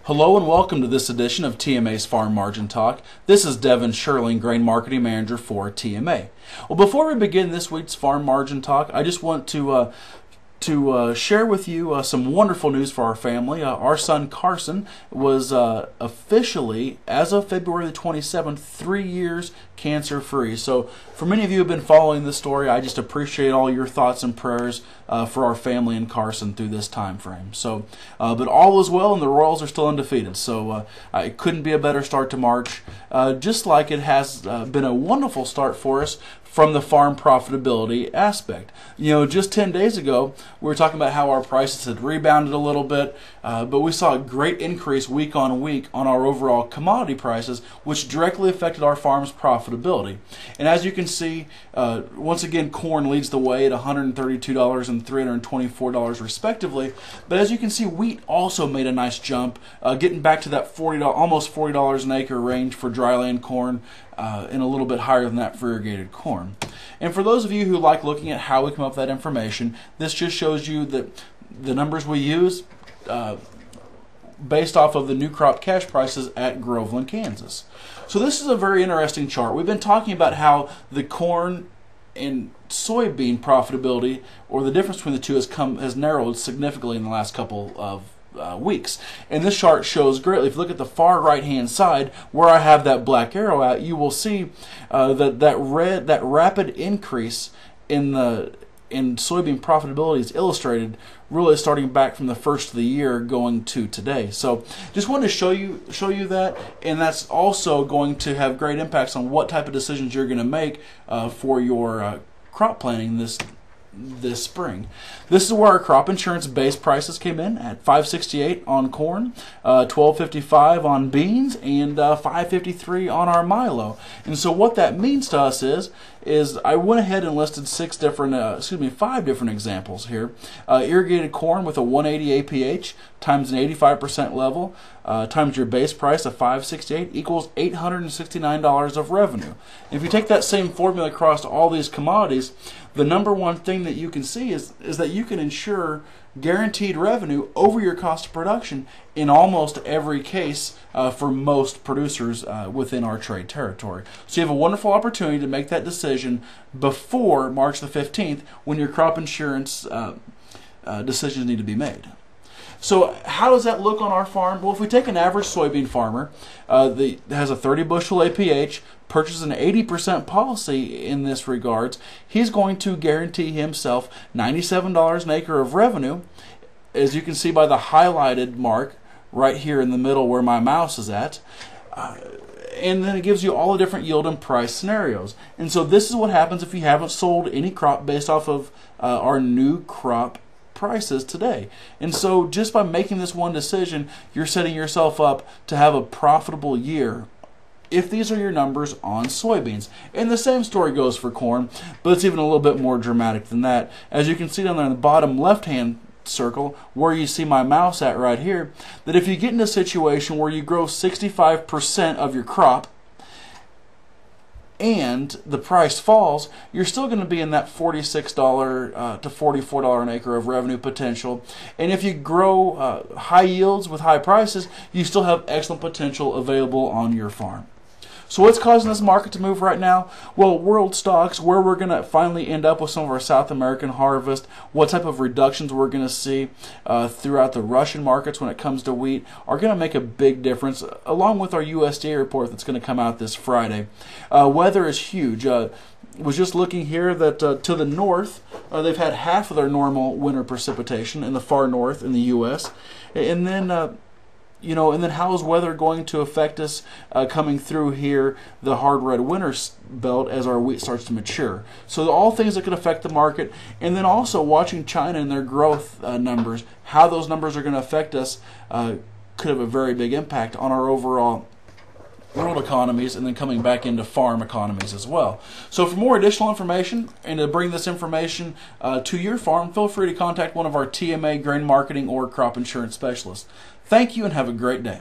Hello and welcome to this edition of TMA's Farm Margin Talk. This is Devin, Schierling, Grain Marketing Manager for TMA. Well, before we begin this week's Farm Margin Talk, I just want to share with you some wonderful news for our family. Our son Carson was officially, as of February the 27th, 3 years cancer-free. So for many of you who have been following this story, I just appreciate all your thoughts and prayers for our family and Carson through this time frame. So, but all is well and the Royals are still undefeated. So it couldn't be a better start to March, just like it has been a wonderful start for us from the farm profitability aspect. You know, just 10 days ago, we were talking about how our prices had rebounded a little bit, but we saw a great increase week on week on our overall commodity prices, which directly affected our farm's profitability. And as you can see, once again, corn leads the way at $132 and $324 respectively. But as you can see, wheat also made a nice jump, getting back to that almost $40 an acre range for dryland corn, and a little bit higher than that for irrigated corn. And for those of you who like looking at how we come up with that information, this just shows you that the numbers we use based off of the new crop cash prices at Groveland, Kansas. So this is a very interesting chart. We've been talking about how the corn and soybean profitability, or the difference between the two, has narrowed significantly in the last couple of weeks. And this chart shows greatly. If you look at the far right hand side where I have that black arrow at, you will see that rapid increase in soybean profitability is illustrated really starting back from the first of the year going to today. So just wanted to show you that, and that's also going to have great impacts on what type of decisions you're going to make for your crop planning this spring. This is where our crop insurance base prices came in at $5.68 on corn, $12.55 on beans, and $5.53 on our milo. And so what that means to us is I went ahead and listed five different examples here. Irrigated corn with a 180 APH times an 85% level times your base price of $5.68 equals $869 of revenue. If you take that same formula across all these commodities, the number one thing that you can see is that you can ensure guaranteed revenue over your cost of production in almost every case for most producers within our trade territory. So you have a wonderful opportunity to make that decision before March the 15th when your crop insurance decisions need to be made. So how does that look on our farm? Well, if we take an average soybean farmer that has a 30 bushel APH, purchases an 80% policy in this regards, he's going to guarantee himself $97 an acre of revenue, as you can see by the highlighted mark right here in the middle where my mouse is at. And then it gives you all the different yield and price scenarios. And so this is what happens if you haven't sold any crop based off of our new crop prices today. And so just by making this one decision, you're setting yourself up to have a profitable year if these are your numbers on soybeans. And the same story goes for corn, but it's even a little bit more dramatic than that. As you can see down there in the bottom left hand circle where you see my mouse at right here, that if you get in a situation where you grow 65% of your crop and the price falls, you're still going to be in that $46 to $44 an acre of revenue potential. And if you grow high yields with high prices, you still have excellent potential available on your farm. So what's causing this market to move right now? Well, world stocks, where we're going to finally end up with some of our South American harvest, what type of reductions we're going to see throughout the Russian markets when it comes to wheat, are going to make a big difference, along with our USDA report that's going to come out this Friday. Weather is huge. Was just looking here that to the north, they've had half of their normal winter precipitation in the far north in the U.S. And then and then how is weather going to affect us coming through here, the hard red winter belt, as our wheat starts to mature? So all things that could affect the market, and then also watching China and their growth numbers, how those numbers are going to affect us could have a very big impact on our overall world economies, and then coming back into farm economies as well. So for more additional information and to bring this information to your farm, feel free to contact one of our TMA grain marketing or crop insurance specialists. Thank you and have a great day.